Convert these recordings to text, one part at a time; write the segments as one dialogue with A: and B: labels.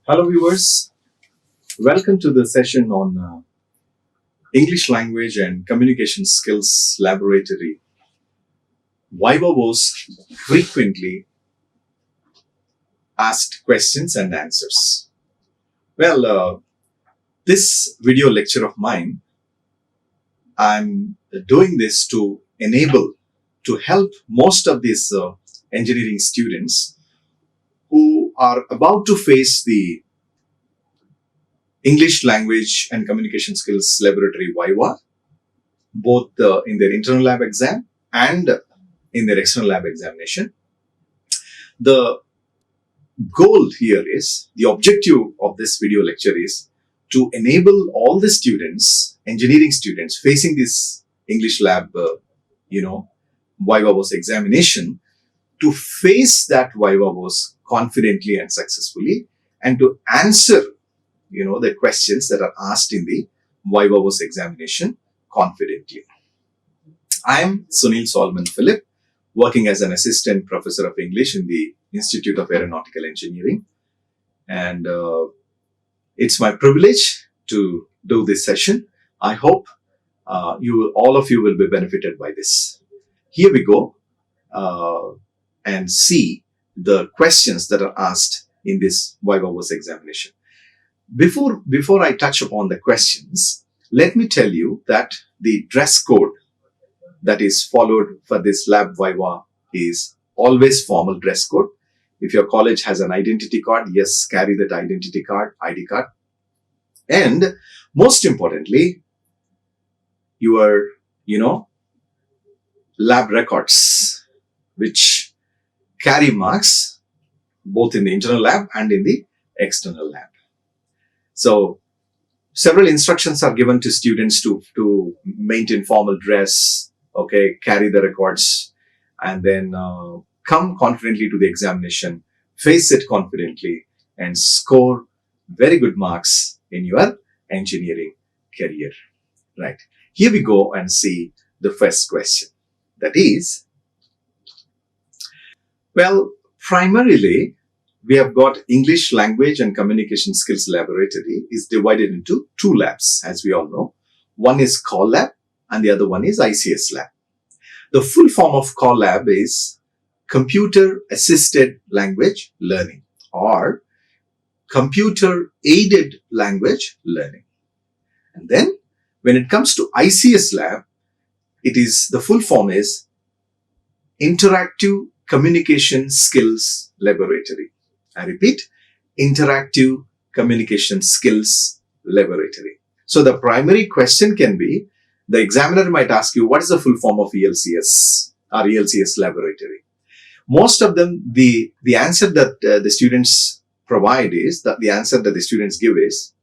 A: Hello, viewers. Welcome to the session on English Language and Communication Skills Laboratory. Viva Voce frequently asked questions and answers. Well, this video lecture of mine, I'm doing this to help most of these engineering students who are about to face the English Language and Communication Skills Laboratory Viva, both in their internal lab exam and in their external lab examination. The goal here is, the objective of this video lecture is to enable all the students, engineering students facing this English lab, Viva Voce examination, to face that Viva Voce confidently and successfully, and to answer the questions that are asked in the Viva Voce examination confidently. I am Sunil Solomon Philip, working as an assistant professor of English in the Institute of Aeronautical Engineering. And it's my privilege to do this session. I hope all of you will be benefited by this. Here we go and see the questions that are asked in this Viva Voce examination. Before I touch upon the questions, let me tell you that the dress code that is followed for this lab Viva is always formal dress code. If your college has an identity card, yes, carry that identity card, ID card. And most importantly, your, lab records, which carry marks both in the internal lab and in the external lab. So several instructions are given to students to maintain formal dress, carry the records, and then come confidently to the examination, face it confidently, and score very good marks in your engineering career. Right. Here we go and see the first question. That is, well, primarily, we have got English Language and Communication Skills Laboratory is divided into two labs, as we all know. One is Core Lab and the other one is ICS Lab. The full form of Core Lab is Computer Assisted Language Learning, or Computer Aided Language Learning. And then when it comes to ICS Lab, the full form is Interactive Communication Skills Laboratory. I repeat, Interactive Communication Skills Laboratory. So the primary question can be, the examiner might ask you, what is the full form of ELCS or ELCS Laboratory? Most of them, the answer that the students provide is, that the answer that the students give is,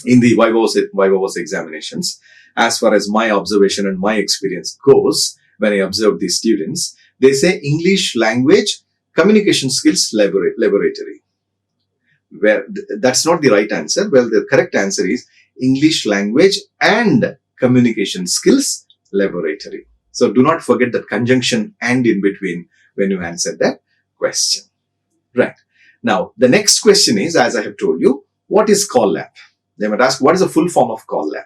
A: in the Viva Voce examinations, as far as my observation and my experience goes, when I observe these students, they say English Language Communication Skills Laboratory. Where that's not the right answer. Well, the correct answer is English Language and Communication Skills Laboratory. So do not forget that conjunction "and" in between when you answer that question. Right. Now, the next question is, as I have told you, what is Core Lab? They might ask, what is the full form of Core Lab?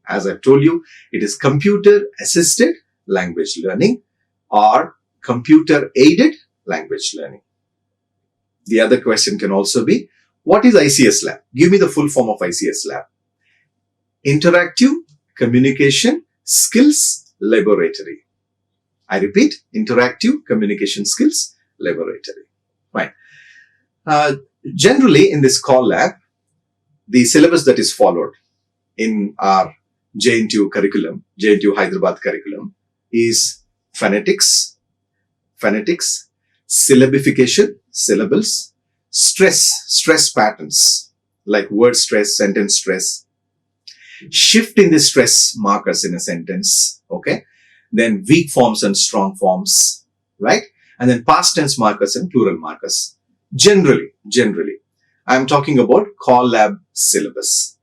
A: As I've told you, it is Computer Assisted Language Learning or Computer Aided Language Learning. The other question can also be, what is ICS Lab? Give me the full form of ICS Lab. Interactive Communication Skills Laboratory. I repeat, Interactive Communication Skills Laboratory. Fine. Generally, in this Core Lab, the syllabus that is followed in our JNTU curriculum, JNTU Hyderabad curriculum, is phonetics, syllabification, syllables, stress patterns, like word stress, sentence stress, shift in the stress markers in a sentence, then weak forms and strong forms, right? And then past tense markers and plural markers. Generally, I'm talking about Core Lab syllabus.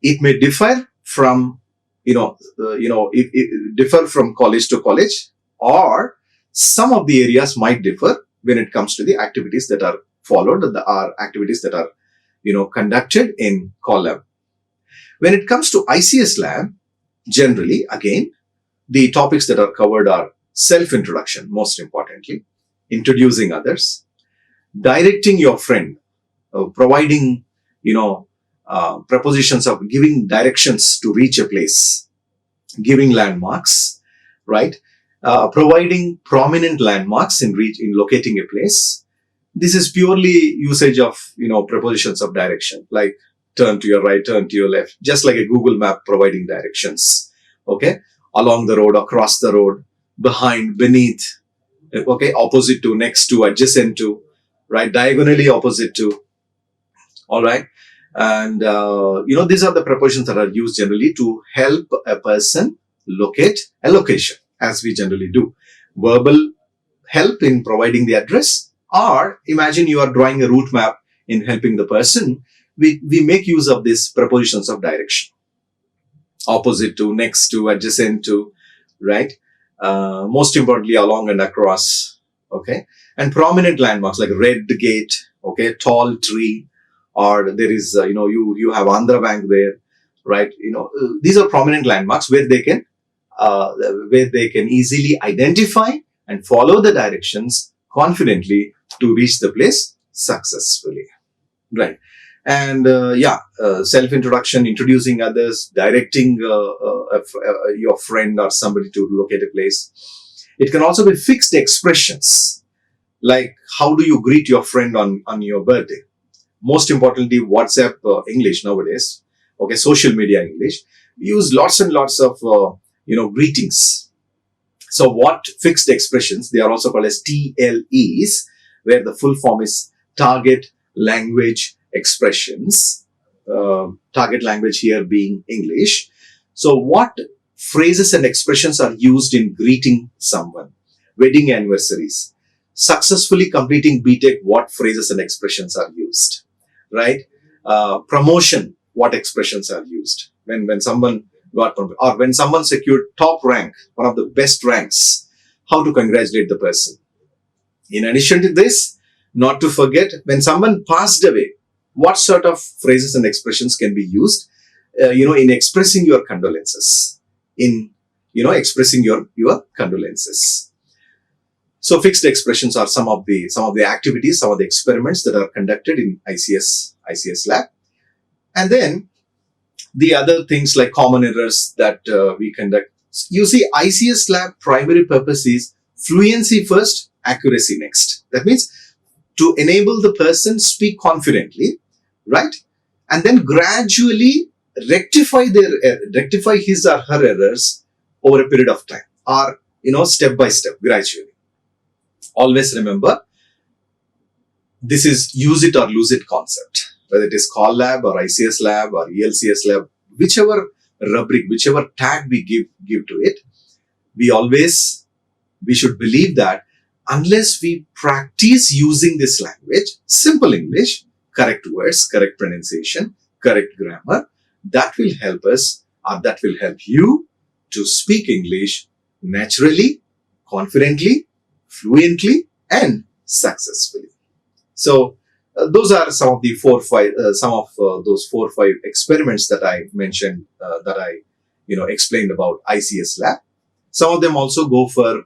A: It may differ from, differ from college to college, or some of the areas might differ when it comes to the activities that are followed, or activities that are conducted in call lab. When it comes to ICS lab, generally, again, the topics that are covered are self-introduction, most importantly, introducing others, directing your friend, providing, prepositions of giving directions to reach a place, giving landmarks, right? Providing prominent landmarks in locating a place. This is purely usage of, prepositions of direction, like turn to your right, turn to your left, just like a Google map providing directions. Okay. Along the road, across the road, behind, beneath, okay, opposite to, next to, adjacent to, right, diagonally opposite to, all right. And, these are the prepositions that are used generally to help a person locate a location, as we generally do. Verbal help in providing the address, or imagine you are drawing a route map in helping the person. We make use of these prepositions of direction. Opposite to, next to, adjacent to, right? Most importantly, along and across, okay? And prominent landmarks like red gate, okay, tall tree, or there is, you have Andhra Bank there, right? These are prominent landmarks where they can easily identify and follow the directions confidently to reach the place successfully, right? And self-introduction, introducing others, directing your friend or somebody to locate a place. It can also be fixed expressions, like how do you greet your friend on your birthday? Most importantly, WhatsApp English nowadays, okay, social media English, we use lots and lots of greetings. So what fixed expressions, they are also called as TLEs, where the full form is target language expressions, target language here being English. So what phrases and expressions are used in greeting someone? Wedding anniversaries, successfully completing BTech, what phrases and expressions are used, right? Promotion, what expressions are used? When someone got, or when someone secured top rank, one of the best ranks, how to congratulate the person. In addition to this, not to forget, when someone passed away, what sort of phrases and expressions can be used, in expressing your condolences, expressing your condolences. So fixed expressions are some of the activities, some of the experiments that are conducted in ICS lab. And then the other things like common errors that we conduct. You see, ICS lab primary purpose is fluency first, accuracy next. That means to enable the person speak confidently, right? And then gradually rectify his or her errors over a period of time, or, step by step, gradually. Always remember, this is use it or lose it concept. Whether it is call lab or ICS lab or ELCS lab, whichever rubric, whichever tag we give to it, we should believe that unless we practice using this language, simple English, correct words, correct pronunciation, correct grammar, that will help us, or that will help you to speak English naturally, confidently, fluently, and successfully. So those are some of the those 4-5 experiments that I mentioned, that I explained about ICS lab. Some of them also go for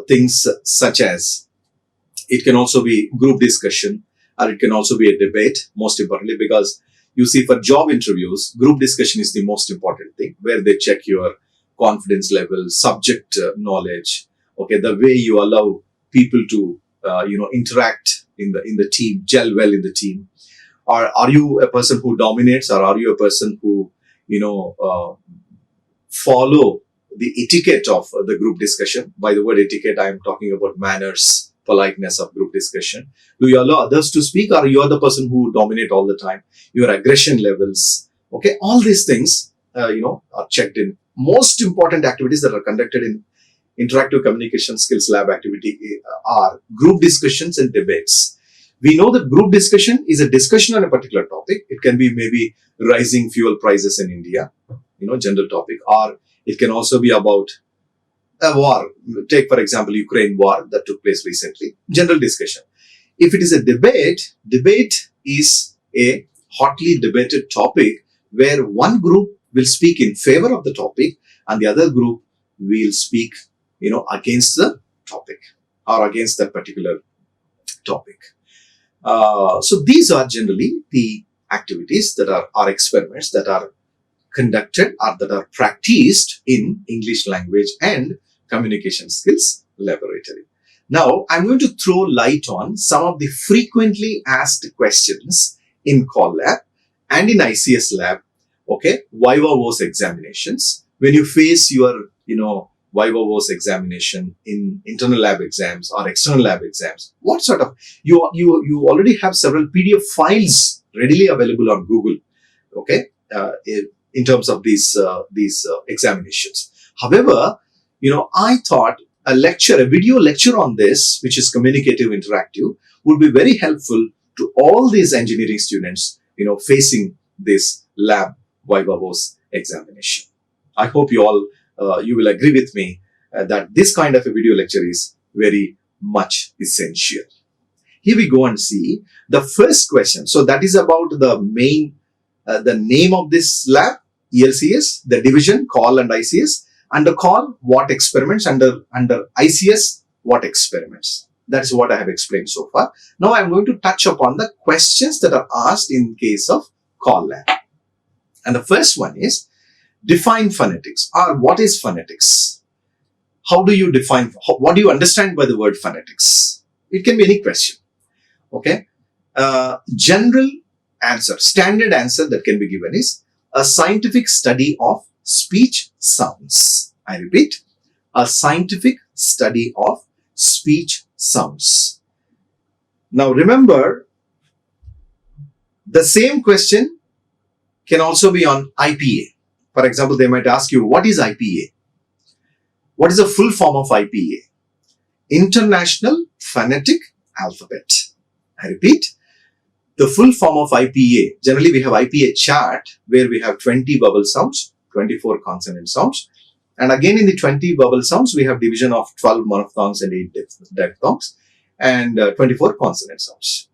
A: things such as, it can also be group discussion, or it can also be a debate, most importantly, because you see, for job interviews, group discussion is the most important thing, where they check your confidence level, subject knowledge, okay, the way you allow people to interact in the team, gel well in the team. Or are you a person who dominates, or are you a person who follow the etiquette of the group discussion? By the word etiquette, I am talking about manners, politeness of group discussion. Do you allow others to speak, or you are the person who dominate all the time? Your aggression levels, okay, all these things are checked in. Most important activities that are conducted in interactive communication skills lab activity are group discussions and debates. We know that group discussion is a discussion on a particular topic. It can be maybe rising fuel prices in India, general topic, or it can also be about a war. Take, for example, Ukraine war that took place recently, general discussion. If it is a debate is a hotly debated topic where one group will speak in favor of the topic and the other group will speak, against the topic or against that particular topic. So these are generally the activities that are experiments that are conducted or that are practiced in English language and communication skills laboratory. Now, I'm going to throw light on some of the frequently asked questions in Call Lab and in ICS Lab, okay, Viva Voce examinations. When you face your, Viva Voce examination in internal lab exams or external lab exams, what sort of, you already have several PDF files readily available on Google, okay, in terms of these examinations. However, I thought a video lecture on this, which is communicative interactive, would be very helpful to all these engineering students, facing this lab Viva Voce examination. I hope you all, you will agree with me that this kind of a video lecture is very much essential. Here we go and see the first question. So that is about the main, the name of this lab, ELCS, the division, call and ICS. Under call, what experiments, under ICS, what experiments. That is what I have explained so far. Now I am going to touch upon the questions that are asked in case of call lab. And the first one is, define phonetics, or what is phonetics? How do you define, what do you understand by the word phonetics? It can be any question, okay? General answer, standard answer that can be given is a scientific study of speech sounds. I repeat, a scientific study of speech sounds. Now remember, the same question can also be on IPA. For example, they might ask you, what is IPA? What is the full form of IPA? International Phonetic Alphabet. I repeat, the full form of IPA. Generally, we have IPA chart where we have 20 vowel sounds, 24 consonant sounds. And again, in the 20 vowel sounds, we have division of 12 monophthongs and 8 diphthongs and 24 consonant sounds.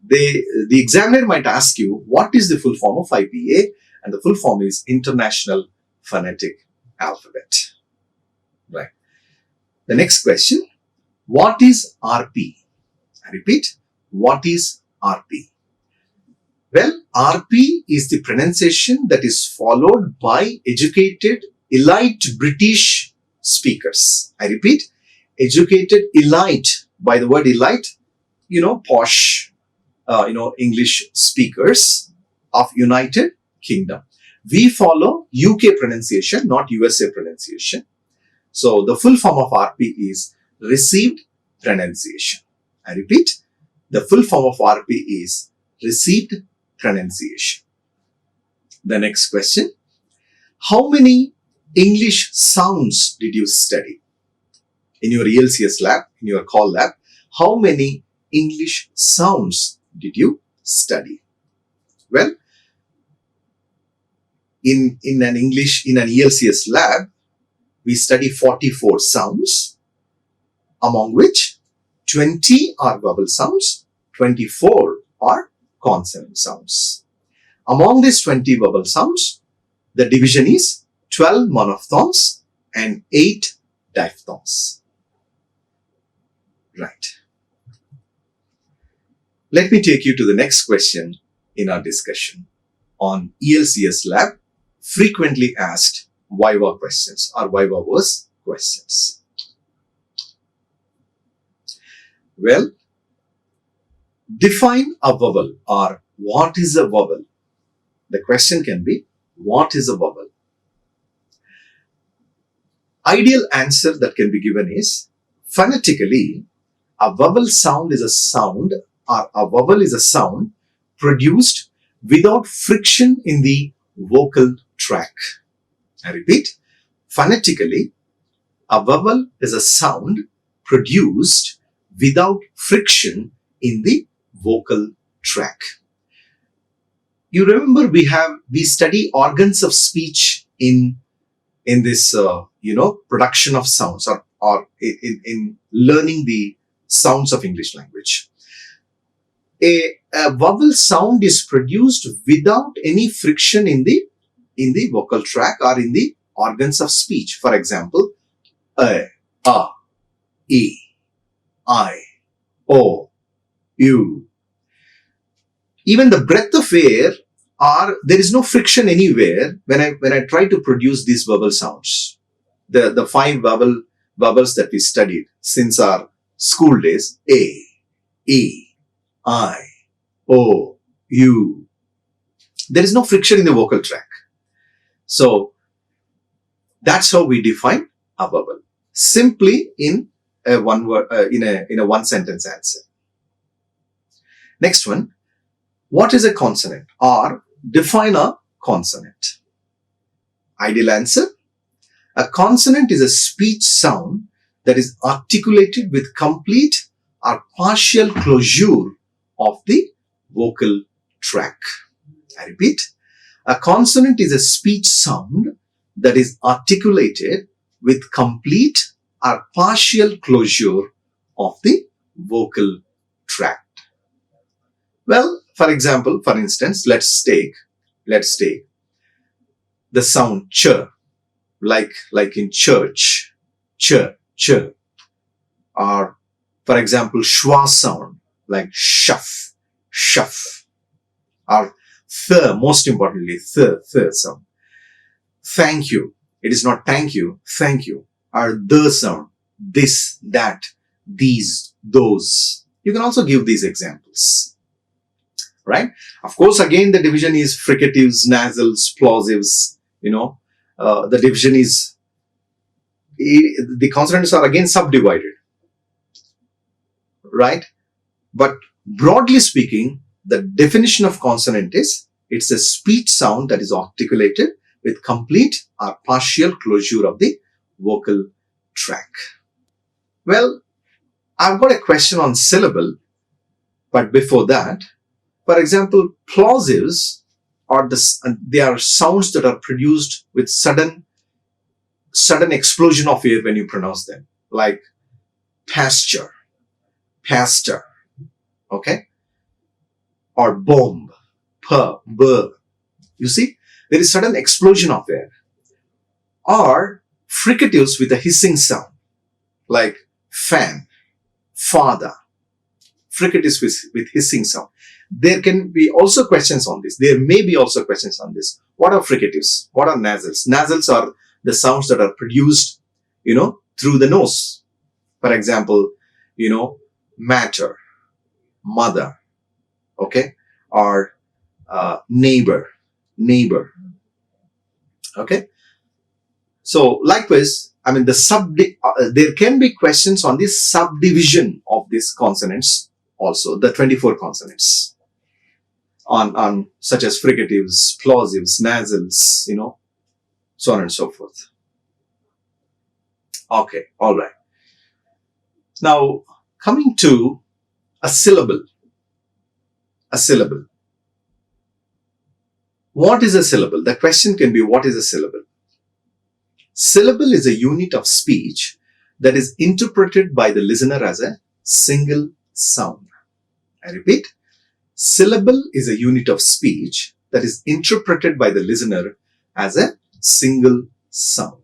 A: The examiner might ask you, what is the full form of IPA? And the full form is International Phonetic Alphabet. Right. The next question, what is RP? I repeat, what is RP? Well, RP is the pronunciation that is followed by educated, elite British speakers. I repeat, educated, elite, by the word elite, posh, English speakers of United Kingdom. We follow UK pronunciation, not USA pronunciation. So the full form of RP is received pronunciation. I repeat, the full form of RP is received pronunciation. The next question, how many English sounds did you study? In your ELCS lab, in your call lab, how many English sounds did you study? Well, in an ELCS lab, we study 44 sounds, among which 20 are vowel sounds, 24 are consonant sounds. Among these 20 vowel sounds, the division is 12 monophthongs and 8 diphthongs. Right. Let me take you to the next question in our discussion on ELCS lab frequently asked Viva questions or Viva Voce questions. Well, define a vowel or what is a vowel? The question can be, what is a vowel? Ideal answer that can be given is, phonetically, a vowel sound is a sound or a vowel is a sound produced without friction in the vocal tract. I repeat, phonetically, a vowel is a sound produced without friction in the vocal tract. You remember we study organs of speech in this production of sounds or in learning the sounds of English language. A a vowel sound is produced without any friction in the vocal tract or in the organs of speech. For example, a, e, I, o, u. Even the breath of air, there is no friction anywhere when I try to produce these vowel sounds. The five vowels that we studied since our school days: a, e, I, o, u. There is no friction in the vocal tract. So that's how we define a vowel, simply in a one word, in a one sentence answer. Next one, what is a consonant, or define a consonant? Ideal answer: a consonant is a speech sound that is articulated with complete or partial closure of the vocal tract. I repeat, a consonant is a speech sound that is articulated with complete or partial closure of the vocal tract. Well, for instance, let's take the sound ch, like in church, ch, ch, or for example, schwa sound like shuff, shuff, or th, most importantly, th sound. Thank you. It is not thank you, thank you. Or the sound, this, that, these, those. You can also give these examples, right? Of course, again, the division is fricatives, nasals, plosives. The division is, the consonants are again subdivided, right? But broadly speaking, the definition of consonant is, it's a speech sound that is articulated with complete or partial closure of the vocal tract. Well, I've got a question on syllable, but before that, for example, plosives they are sounds that are produced with sudden explosion of air when you pronounce them, like pasture, pastor, okay, or bomb, p, b. You see, there is sudden explosion of air. Or fricatives with a hissing sound, like fan, father. Fricatives with hissing sound. There can be also questions on this. There may be also questions on this. What are fricatives? What are nasals? Nasals are the sounds that are produced, through the nose. For example, matter, mother, okay, or neighbor, okay. So likewise, there can be questions on this subdivision of these consonants also, the 24 consonants, on such as fricatives, plosives, nasals, so on and so forth. Okay, all right. Now, coming to a syllable. A syllable. What is a syllable? The question can be, what is a syllable? Syllable is a unit of speech that is interpreted by the listener as a single sound. I repeat, syllable is a unit of speech that is interpreted by the listener as a single sound.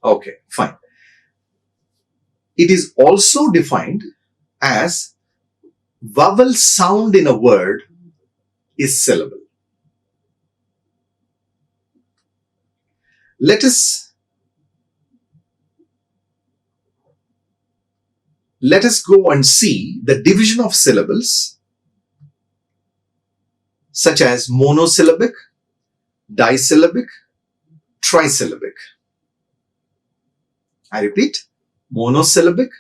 A: Okay, fine. It is also defined as vowel sound in a word is syllable. Let us go and see the division of syllables, such as monosyllabic, disyllabic, trisyllabic. I repeat, monosyllabic,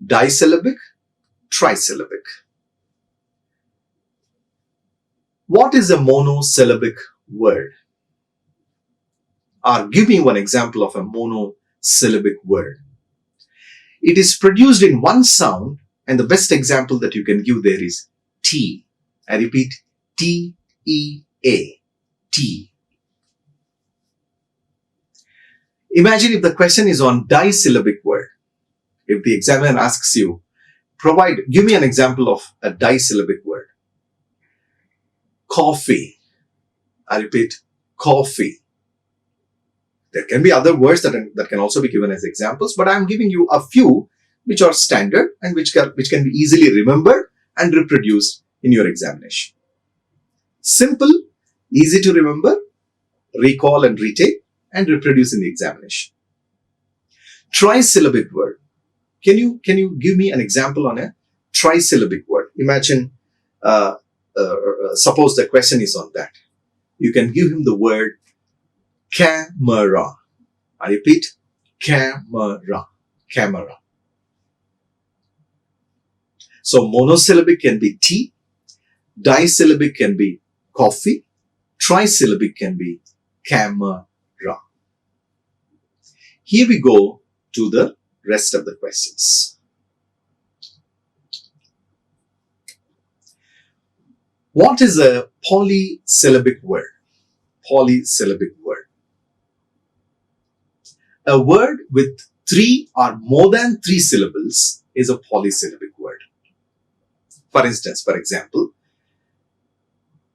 A: disyllabic, trisyllabic. What is a monosyllabic word? Or give me one example of a monosyllabic word. It is produced in one sound, and the best example that you can give there is T. I repeat, T-E-A, T. Imagine if the question is on disyllabic word. If the examiner asks you, Give me an example of a disyllabic word. Coffee. I repeat, coffee. There can be other words that can also be given as examples, but I'm giving you a few which are standard and which can be easily remembered and reproduced in your examination. Simple, easy to remember, recall and retake, and reproduce in the examination. Trisyllabic word. Can you give me an example on a trisyllabic word? Imagine, suppose the question is on that. You can give him the word camera. I repeat, camera. Camera. So monosyllabic can be tea, disyllabic can be coffee, trisyllabic can be camera. Here we go to the rest of the questions. What is a polysyllabic word? Polysyllabic word. A word with 3 or more than 3 syllables is a polysyllabic word. For instance, for example,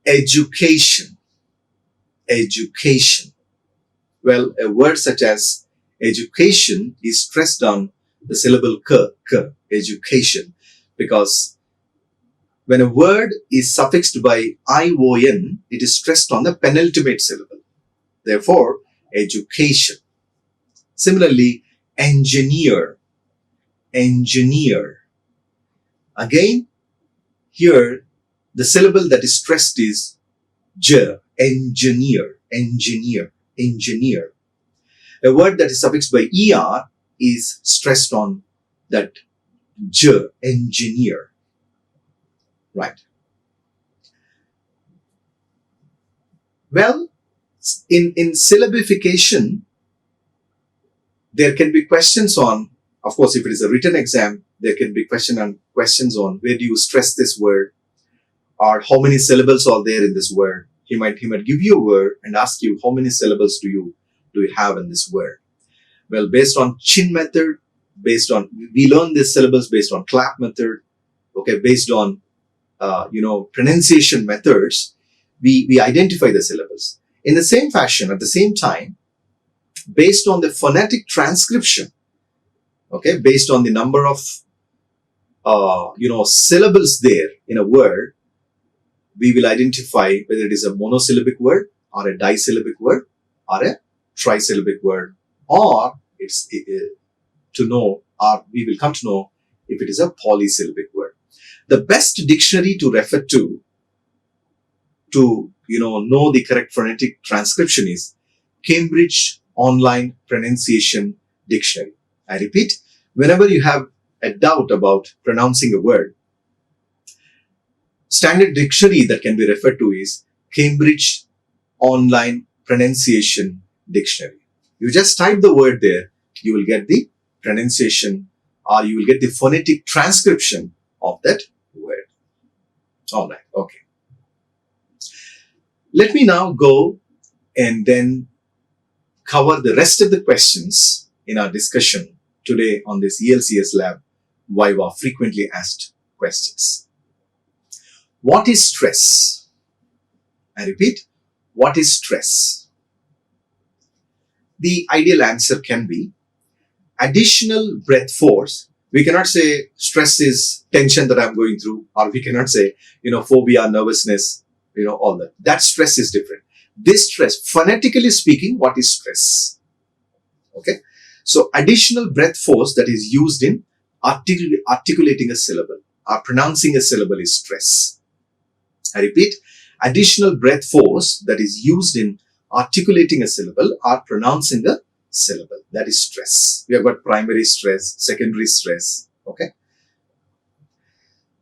A: education. Education. Well, a word such as education is stressed on the syllable k, education, because when a word is suffixed by ion, it is stressed on the penultimate syllable. Therefore, education. Similarly, engineer. Engineer. Again, here the syllable that is stressed is j, engineer, engineer, engineer. A word that is suffixed by er is stressed on that j, engineer. Right. Well, in syllabification, there can be questions on, of course, if it is a written exam, there can be questions on where do you stress this word, or how many syllables are there in this word. He might give you a word and ask you how many syllables do you have in this word. Well, based on chin method, we learn these syllables based on clap method, okay, based on pronunciation methods, we identify the syllables. In the same fashion, at the same time, based on the phonetic transcription, okay, based on the number of syllables there in a word, we will identify whether it is a monosyllabic word or a disyllabic word or a trisyllabic word, or we will come to know if it is a polysyllabic word. The best dictionary to refer to know the correct phonetic transcription is Cambridge Online Pronunciation Dictionary. I repeat, whenever you have a doubt about pronouncing a word, standard dictionary that can be referred to is Cambridge Online Pronunciation Dictionary. You just type the word there, you will get the pronunciation, or you will get the phonetic transcription of that word. All right, okay. Let me now go and then cover the rest of the questions in our discussion today on this ELCS Lab Viva Frequently Asked Questions. What is stress? I repeat, what is stress? The ideal answer can be additional breath force. We cannot say stress is tension that I'm going through, or we cannot say, phobia, nervousness, all that. That stress is different. This stress, phonetically speaking, what is stress? Okay. So additional breath force that is used in articulating a syllable or pronouncing a syllable is stress. I repeat, additional breath force that is used in articulating a syllable or pronouncing a syllable, that is stress. We have got primary stress, secondary stress. Okay.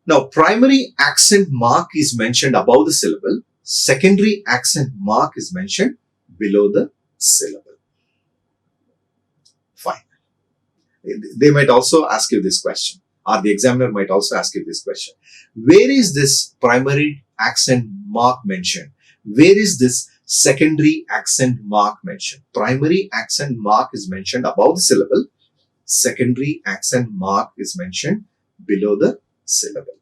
A: Now, primary accent mark is mentioned above the syllable. Secondary accent mark is mentioned below the syllable. Fine. They might also ask you this question, or the examiner might also ask you this question. Where is this primary accent mark mentioned? Where is this secondary accent mark mentioned? Primary accent mark is mentioned above the syllable. Secondary accent mark is mentioned below the syllable.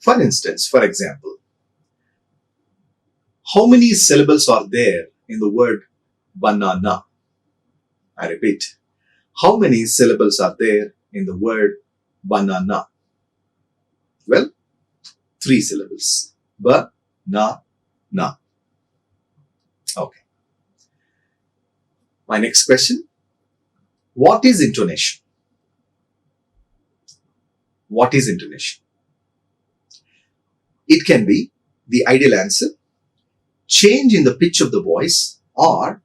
A: For instance, for example, how many syllables are there in the word banana? I repeat, how many syllables are there in the word banana? Well, 3 syllables. Ba-na-na. Okay. My next question. What is intonation? What is intonation? It can be the ideal answer, change in the pitch of the voice, or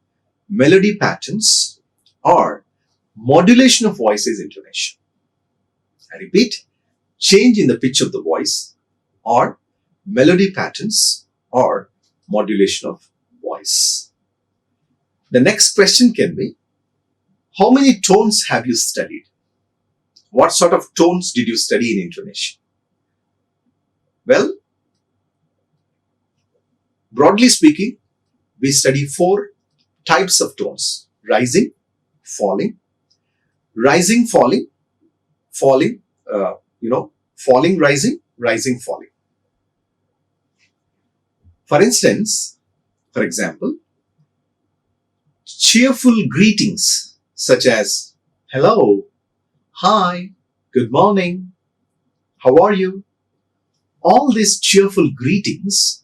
A: melody patterns, or modulation of voice is intonation. I repeat, change in the pitch of the voice, or melody patterns, or modulation of voice. The next question can be, how many tones have you studied? What sort of tones did you study in intonation? Well, broadly speaking, we study 4 types of tones: rising, falling, falling, falling, rising, falling. For instance, for example, cheerful greetings such as hello, hi, good morning, how are you? All these cheerful greetings,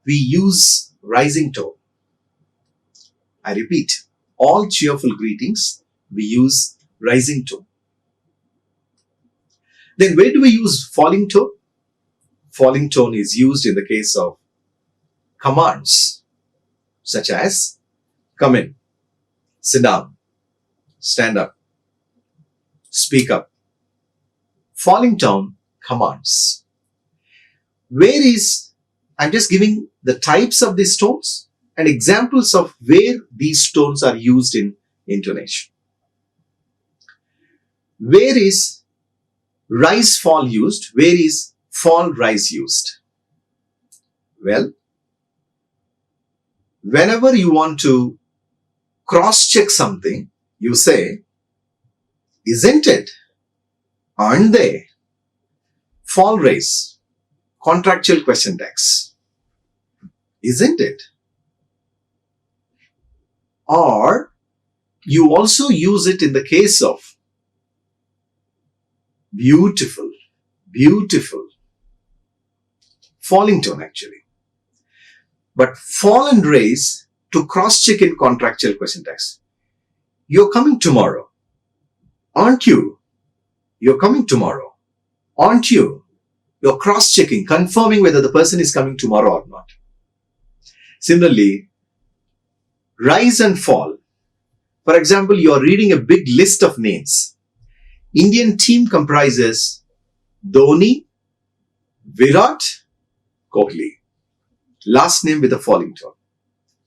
A: we use rising tone. I repeat, all cheerful greetings, we use rising tone. Then where do we use falling tone? Falling tone is used in the case of commands such as come in, sit down, stand up, speak up. Falling tone commands. I'm just giving the types of these tones and examples of where these tones are used in intonation. Where is rise fall used? Where is fall rise used? Well, whenever you want to cross-check something, you say, isn't it? Aren't they? Fall rise, contractual question tags. Isn't it? Or you also use it in the case of beautiful, beautiful. Falling tone actually. But fall and raise to cross-check in contractual question tags. You're coming tomorrow. Aren't you? You're coming tomorrow. Aren't you? You're cross-checking, confirming whether the person is coming tomorrow or not. Similarly, rise and fall. For example, you're reading a big list of names. Indian team comprises Dhoni, Virat, Kohli. Last name with a falling tone.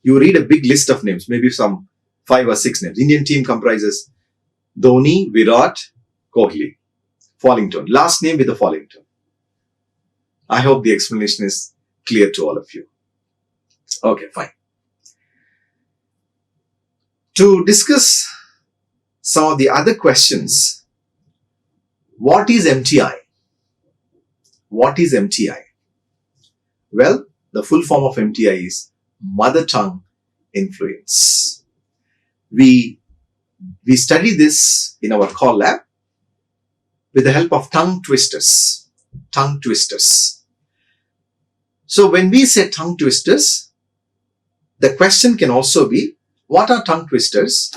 A: You read a big list of names, maybe some 5 or 6 names. Indian team comprises Dhoni, Virat, Kohli. Falling tone. Last name with a falling tone. I hope the explanation is clear to all of you. Okay, fine. To discuss some of the other questions, what is MTI? What is MTI? Well, the full form of MTI is Mother Tongue Influence. We study this in our core lab with the help of tongue twisters. Tongue twisters. So when we say tongue twisters, the question can also be, what are tongue twisters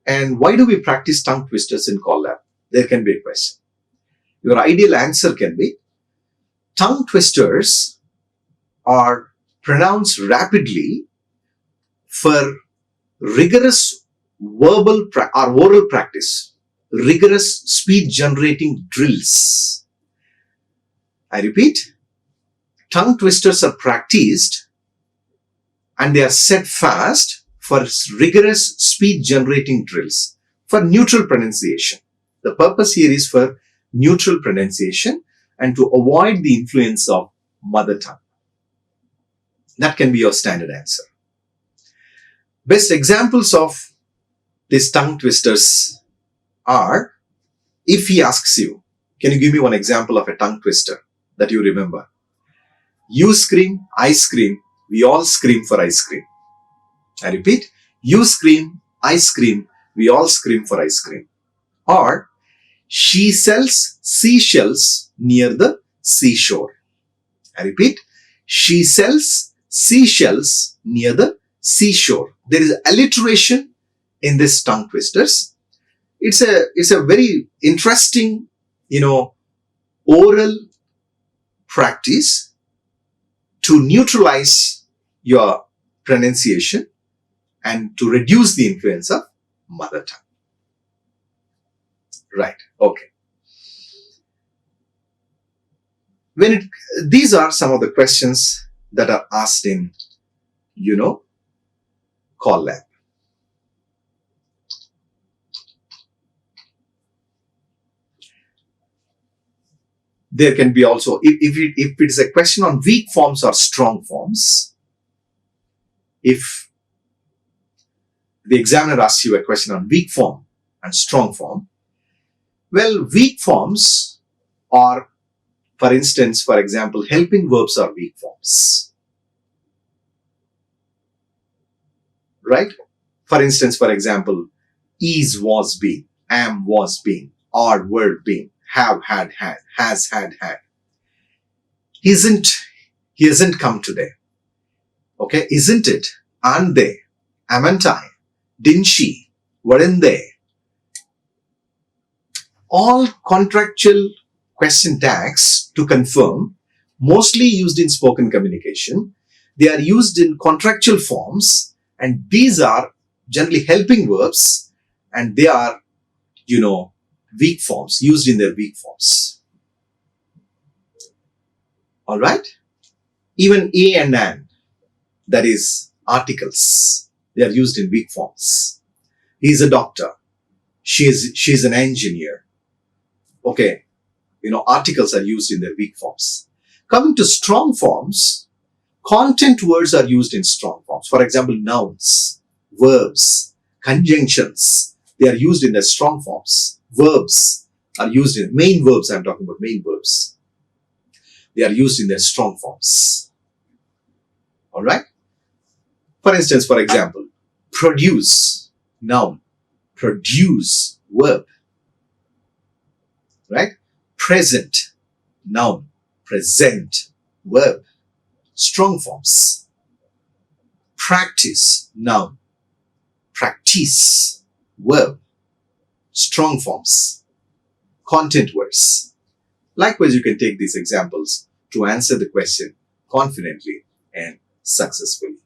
A: and why do we practice tongue twisters in core lab? There can be a question. Your ideal answer can be, tongue twisters are pronounced rapidly for rigorous verbal or oral practice, rigorous speech generating drills. I repeat, tongue twisters are practiced and they are set fast for rigorous speech generating drills for neutral pronunciation. The purpose here is for neutral pronunciation and to avoid the influence of mother tongue. That can be your standard answer. Best examples of these tongue twisters are, if he asks you, can you give me one example of a tongue twister that you remember? You scream, I scream, we all scream for ice cream. I repeat, you scream, I scream, we all scream for ice cream. Or, she sells seashells near the seashore. I repeat, she sells seashells near the seashore. There is alliteration in this tongue twisters. It's a very interesting, oral practice to neutralize your pronunciation and to reduce the influence of mother tongue. Right. Okay. These are some of the questions that are asked in, call lab. There can be also, if it is a question on weak forms or strong forms, if the examiner asks you a question on weak form and strong form, well, weak forms are, for instance, for example, helping verbs are weak forms. Right? For instance, for example, is, was, been, am, was, been, are, were, been, have, had, has, had. Isn't, he hasn't come today. Okay, isn't it? Aren't they? Amn't I? Didn't she? Weren't they? All contractual question tags to confirm, mostly used in spoken communication. They are used in contractual forms, and these are generally helping verbs, and they are, weak forms, used in their weak forms. All right? Even a and an, that is articles, they are used in weak forms. He is a doctor. She's an engineer. Okay. Articles are used in their weak forms. Coming to strong forms, content words are used in strong forms. For example, nouns, verbs, conjunctions, they are used in their strong forms. Verbs are used in, main verbs, I'm talking about main verbs. They are used in their strong forms. All right? For instance, for example, produce, noun, produce, verb. Right? Present, noun, present, verb. Strong forms. Practice, noun, practice, verb. Strong forms. Content words. Likewise, you can take these examples to answer the question confidently and successfully.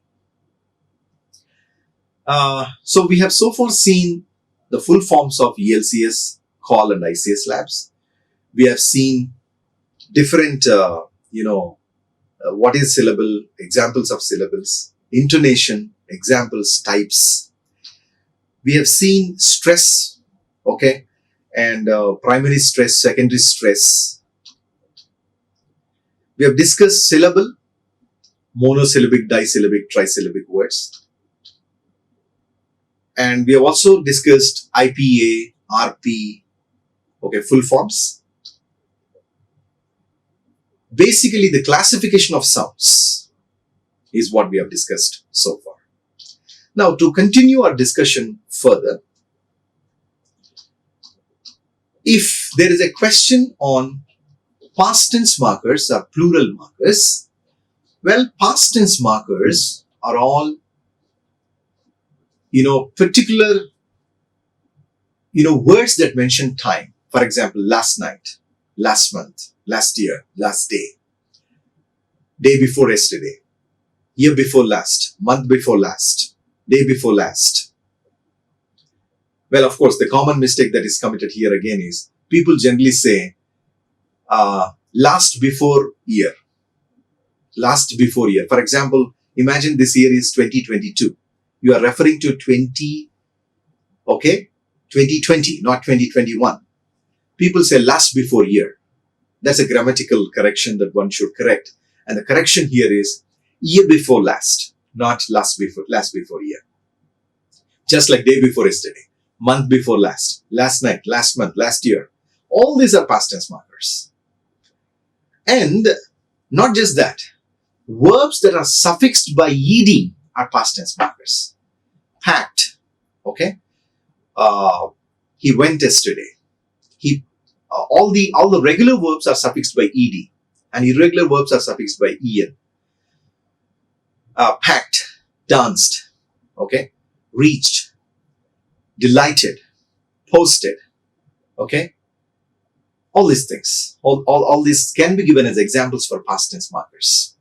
A: So we have so far seen the full forms of ELCS, CALL and ICS labs. We have seen different, what is syllable, examples of syllables, intonation, examples, types. We have seen stress, okay, and primary stress, secondary stress. We have discussed syllable, monosyllabic, disyllabic, trisyllabic words. And we have also discussed IPA, RP, okay, full forms. Basically, the classification of sounds is what we have discussed so far. Now, to continue our discussion further, if there is a question on past tense markers or plural markers, well, past tense markers are all, particular, words that mention time. For example, last night, last month, last year, last day, day before yesterday, year before last, month before last, day before last. Well, of course, the common mistake that is committed here again is people generally say last before year. Last before year. For example, imagine this year is 2022. You are referring to 2020, not 2021. People say last before year. That's a grammatical correction that one should correct. And the correction here is year before last, not last before year. Just like day before yesterday. month before last, last night, last month, last year. All these are past tense markers. And not just that, verbs that are suffixed by ed are past tense markers. Packed, okay? He went yesterday. He all the regular verbs are suffixed by ed, and irregular verbs are suffixed by en. Packed, danced, okay? Reached, delighted, posted, okay? All these things, all these can be given as examples for past tense markers.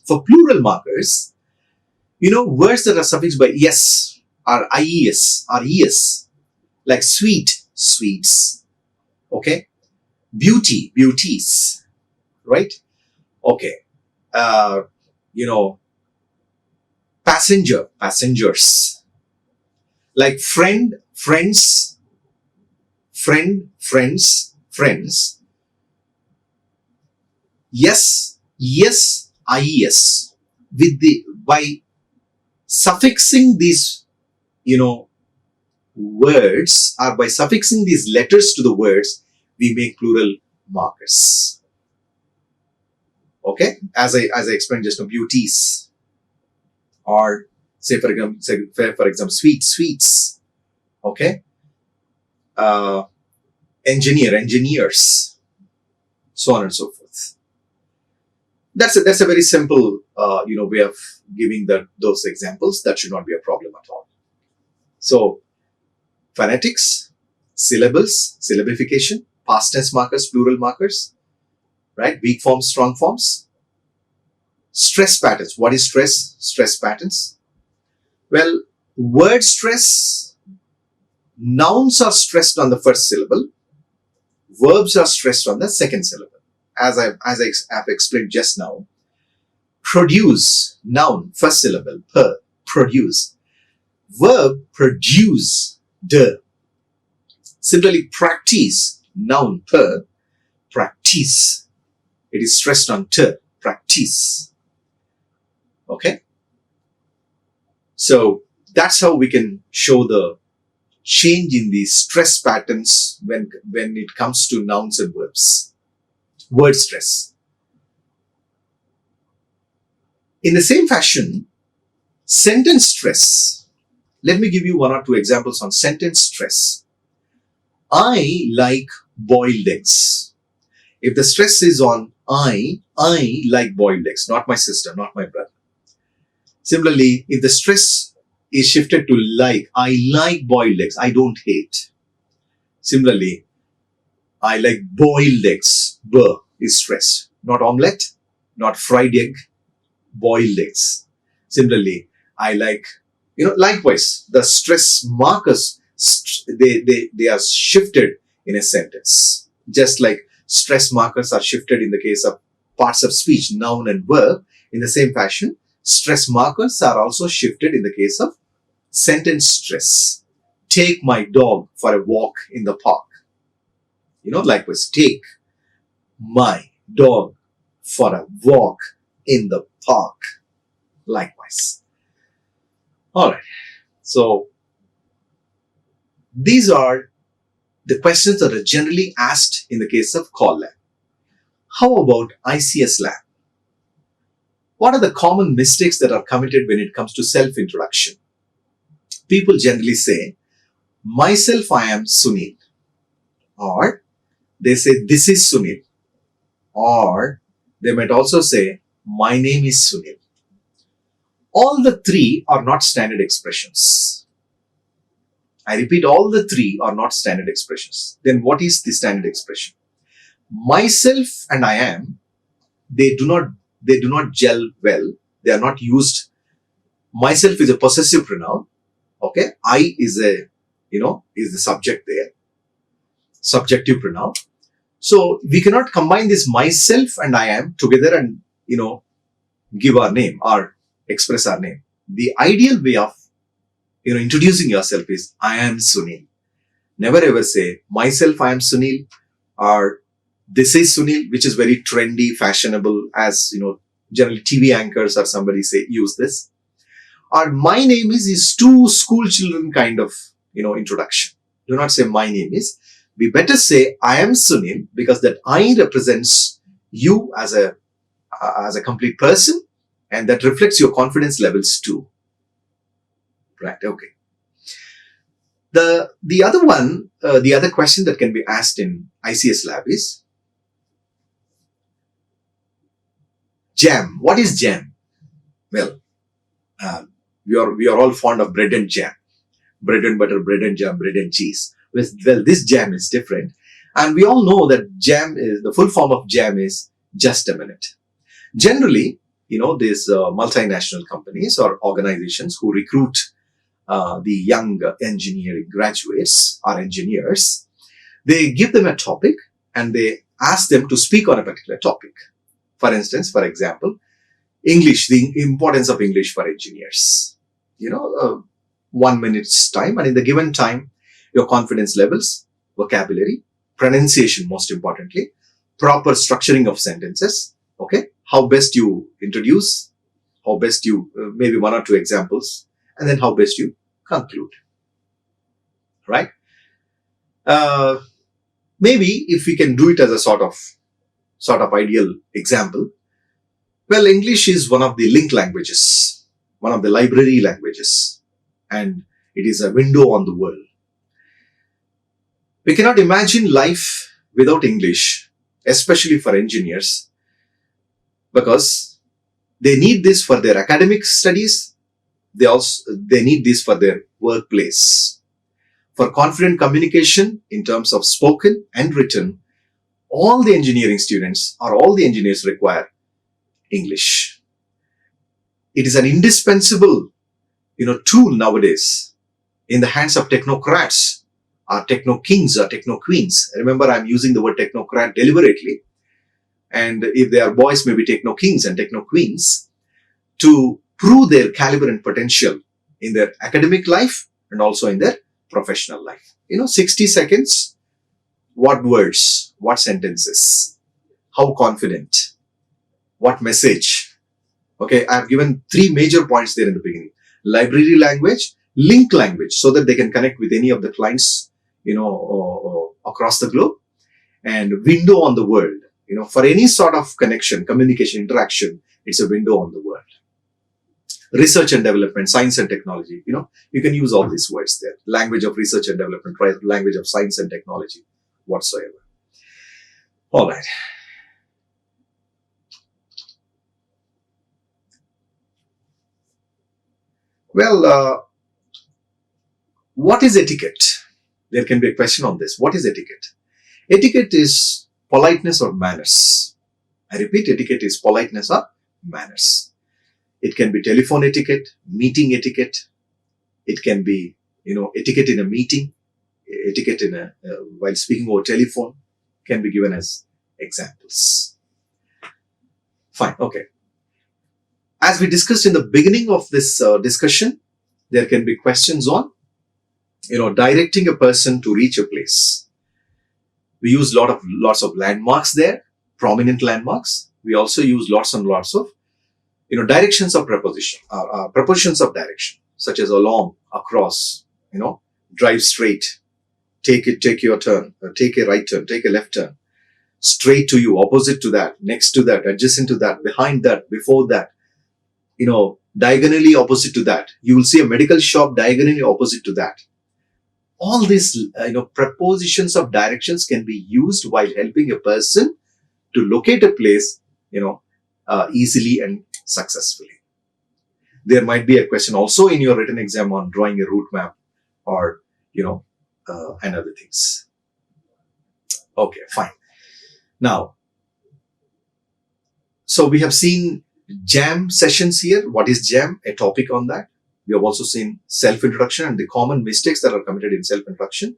A: For plural markers, words that are suffixed by es or ies or es, like sweet, sweets, okay? Beauty, beauties, right? Okay. Passenger, passengers. Like friend, friends, friend, friends, friends. Yes, yes, ies. By suffixing these, words, or by suffixing these letters to the words, we make plural markers. Okay, as I explained just now, beauties, or say for example, sweets. Okay, engineer, engineers, so on and so forth. That's a very simple way of giving those examples. That should not be a problem at all. So phonetics, syllables, syllabification, past tense markers, plural markers, right? Weak forms, strong forms. Stress patterns. What is stress? Stress patterns. Well, word stress, nouns are stressed on the first syllable. Verbs are stressed on the second syllable. As I have explained just now. Produce, noun, first syllable, per, produce. Verb, produce, de. Similarly, practice, noun, per, practice. It is stressed on te, practice. Okay? So that's how we can show the change in the stress patterns when it comes to nouns and verbs. Word stress. In the same fashion, sentence stress. Let me give you one or two examples on sentence stress. I like boiled eggs. If the stress is on I like boiled eggs, not my sister, not my brother. Similarly, if the stress is shifted to like, I like boiled eggs, I don't hate. Similarly, I like boiled eggs, b is stress, not omelette, not fried egg, boiled eggs. Similarly, I like, likewise, the stress markers, they are shifted in a sentence. Just like stress markers are shifted in the case of parts of speech, noun and verb, in the same fashion, stress markers are also shifted in the case of sentence stress. Take my dog for a walk in the park. Likewise, take my dog for a walk in the park. Likewise. All right. So these are the questions that are generally asked in the case of call lab. How about ICS lab? What are the common mistakes that are committed when it comes to self-introduction? People generally say, myself, I am Sunil. Or they say, this is Sunil. Or they might also say, my name is Sunil. All the three are not standard expressions. I repeat, all the three are not standard expressions. Then what is the standard expression? Myself and I am, they do not gel well. They are not used. Myself is a possessive pronoun. Okay. I is is the subject there. Subjective pronoun. So we cannot combine this myself and I am together and, give our name or express our name. The ideal way of, introducing yourself is I am Sunil. Never ever say myself, I am Sunil, or this is Sunil, which is very trendy, fashionable, as, generally TV anchors or somebody say, use this. Or my name is two school children kind of, introduction. Do not say my name is. We better say I am Sunil, because that I represents you as a complete person, and that reflects your confidence levels too. Right? Okay. The other one, the other question that can be asked in ICS lab is jam. What is jam? Well, we are all fond of bread and jam, bread and butter, bread and jam, bread and cheese. Well, this jam is different, and we all know that jam is the full form of jam is just a minute. Generally, these multinational companies or organizations who recruit the young engineering graduates or engineers, they give them a topic and they ask them to speak on a particular topic. For instance, for example, English, the importance of English for engineers. 1 minute's time, and in the given time, your confidence levels, vocabulary, pronunciation, most importantly, proper structuring of sentences, okay, how best you introduce, how best you, maybe 1 or 2 examples, and then how best you conclude, right? Maybe if we can do it as a sort of ideal example, well, English is one of the link languages, one of the library languages, and it is a window on the world. We cannot imagine life without English, especially for engineers, because they need this for their academic studies. They need this for their workplace. For confident communication in terms of spoken and written, all the engineering students or all the engineers require English. It is an indispensable, tool nowadays in the hands of technocrats or techno kings or techno queens. Remember, I'm using the word technocrat deliberately. And if they are boys, maybe techno kings and techno queens, to prove their caliber and potential in their academic life and also in their professional life. 60 seconds, what words, what sentences, how confident, what message. Okay, I've given 3 major points there in the beginning. Library language, link language, so that they can connect with any of the clients, across the globe, and window on the world. For any sort of connection, communication, interaction, it's a window on the world. Research and development, science and technology, you can use all these words there. Language of research and development, right? Language of science and technology, whatsoever. All right. Well, what is etiquette? There can be a question on this. What is etiquette? Etiquette is politeness or manners. I repeat, etiquette is politeness or manners. It can be telephone etiquette, meeting etiquette. It can be, etiquette in a meeting, etiquette in while speaking over telephone, can be given as examples. Fine, okay. As we discussed in the beginning of this discussion, there can be questions on, directing a person to reach a place. We use lots of landmarks there, prominent landmarks. We also use lots and lots of, directions of preposition, prepositions of direction, such as along, across, drive straight, take your turn, take a right turn, take a left turn, straight to you, opposite to that, next to that, adjacent to that, behind that, before that, diagonally opposite to that. You will see a medical shop diagonally opposite to that. All these, prepositions of directions can be used while helping a person to locate a place, easily and successfully. There might be a question also in your written exam on drawing a route map or, and other things. Okay, fine. Now, so we have seen jam sessions here. What is jam? A topic on that. We have also seen self-introduction and the common mistakes that are committed in self-introduction.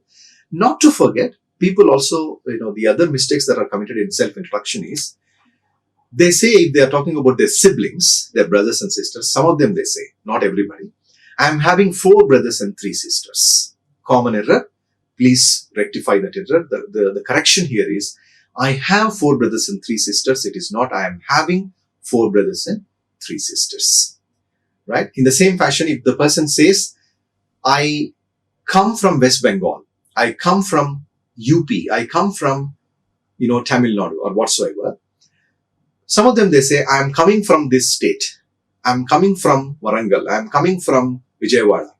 A: Not to forget, people also, the other mistakes that are committed in self-introduction is, they say, if they are talking about their siblings, their brothers and sisters, some of them they say, not everybody, I'm having 4 brothers and 3 sisters. Common error. Please rectify that error. The correction here is, I have 4 brothers and 3 sisters. It is not, I am having 4 brothers and 3 sisters. Right? In the same fashion, if the person says, I come from West Bengal, I come from UP, I come from, Tamil Nadu or whatsoever. Some of them, they say, I am coming from this state. I'm coming from Warangal. I'm coming from Vijayawada.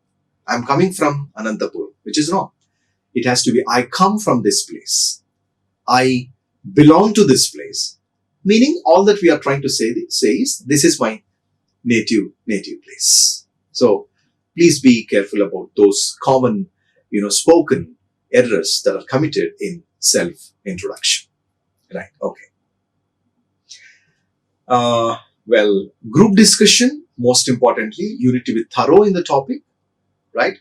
A: I'm coming from Anantapur, which is wrong. It has to be, I come from this place. I belong to this place. Meaning, all that we are trying to say is, this is my native place. So, please be careful about those common, spoken errors that are committed in self-introduction. Right, okay. Well, group discussion, most importantly, you need to be thorough in the topic, right?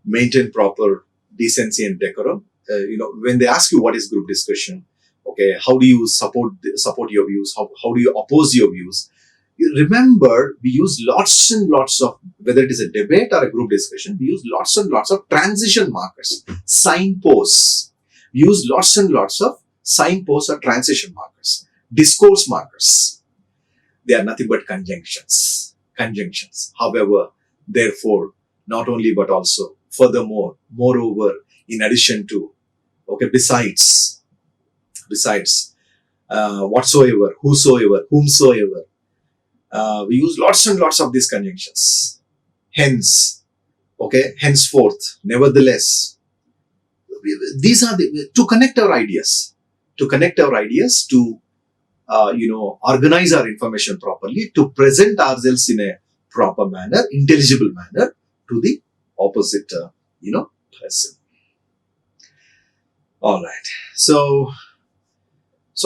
A: Maintain proper decency and decorum. When they ask you what is group discussion, okay, how do you support your views? How do you oppose your views? You remember, we use lots and lots of, whether it is a debate or a group discussion, we use lots and lots of transition markers, signposts. We use lots and lots of signposts or transition markers, discourse markers. They are nothing but conjunctions. However, therefore, not only but also, furthermore, moreover, in addition to, okay, besides, whatsoever, whosoever, whomsoever. We use lots and lots of these conjunctions. Hence, okay, henceforth, nevertheless. These are to connect our ideas, to organize our information properly, to present ourselves in a proper manner, intelligible manner to the opposite, person. All right. So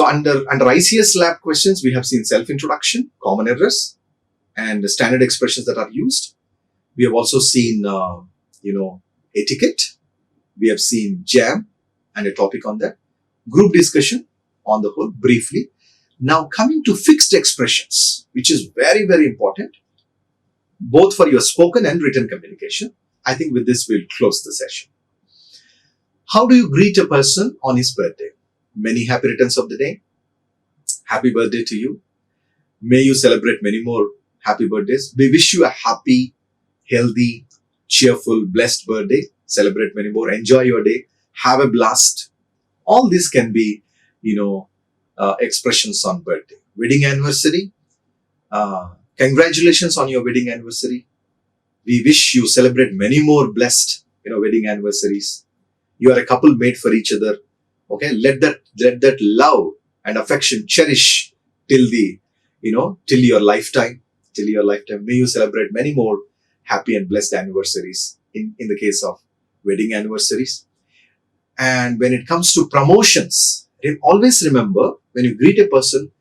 A: under ICS lab questions, we have seen self-introduction, common errors, and standard expressions that are used. We have also seen, etiquette. We have seen jam and a topic on that. Group discussion on the whole, briefly. Now coming to fixed expressions, which is very, very important, both for your spoken and written communication. I think with this, we'll close the session. How do you greet a person on his birthday? Many happy returns of the day. Happy birthday to you. May you celebrate many more happy birthdays. We wish you a happy, healthy, cheerful, blessed birthday. Celebrate many more. Enjoy your day. Have a blast. All this can be, expressions on birthday. Wedding anniversary. Congratulations on your wedding anniversary. We wish you celebrate many more blessed, wedding anniversaries. You are a couple made for each other. Okay, let that love and affection cherish till your lifetime. May you celebrate many more happy and blessed anniversaries in the case of wedding anniversaries. And when it comes to promotions, always remember, when you greet a person,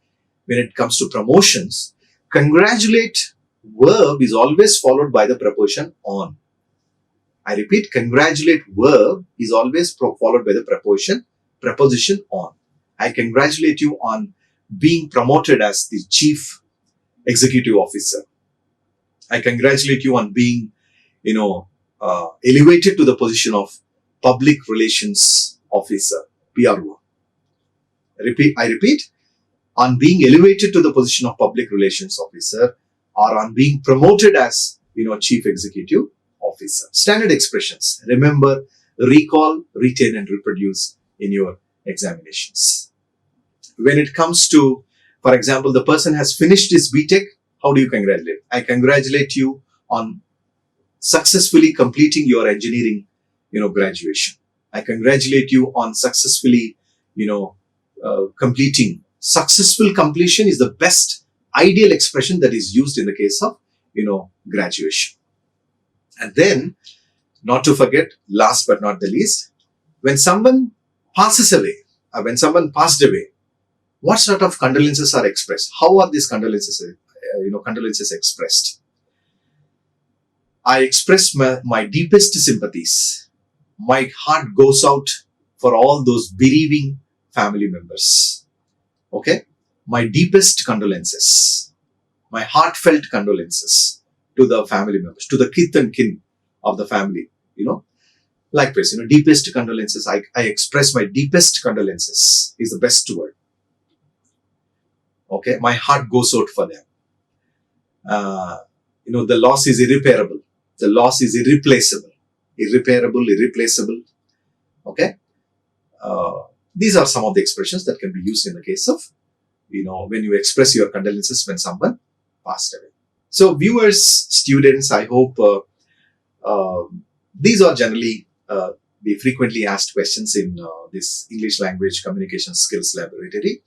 A: when it comes to promotions, congratulate verb is always followed by the preposition on. I repeat, congratulate verb is always followed by the preposition on. I congratulate you on being promoted as the chief executive officer. I congratulate you on being, elevated to the position of public relations officer, PRO. I repeat, on being elevated to the position of public relations officer, or on being promoted as, chief executive officer. Standard expressions. Remember, recall, retain, and reproduce in your examinations. When it comes to, for example, the person has finished his BTech, how do you congratulate? I congratulate you on successfully completing your engineering, graduation. I congratulate you on successfully, completing. Successful completion is the best ideal expression that is used in the case of, graduation. And then, not to forget, last but not the least, when someone passes away, when someone passed away, what sort of condolences are expressed? How are these condolences expressed? I express my deepest sympathies. My heart goes out for all those bereaving family members. Okay? My deepest condolences. My heartfelt condolences to the family members, to the kith and kin of the family, Likewise, deepest condolences. I express my deepest condolences is the best word. Okay, my heart goes out for them. The loss is irreparable. The loss is irreplaceable. irreparable, irreplaceable. Okay. These are some of the expressions that can be used in the case of, when you express your condolences when someone passed away. So viewers, students, I hope these are generally the frequently asked questions in this English Language Communication Skills Laboratory,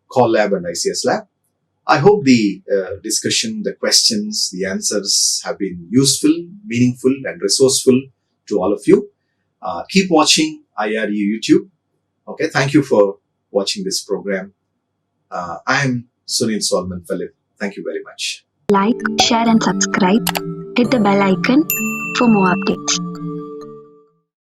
A: Call Lab and ICS Lab. I hope the discussion, the questions, the answers have been useful, meaningful and resourceful to all of you. Keep watching IARE YouTube. Okay, thank you for watching this program. I'm Sunil Solomon Philip. Thank you very much.
B: Like, share and subscribe. Hit the bell icon for more updates.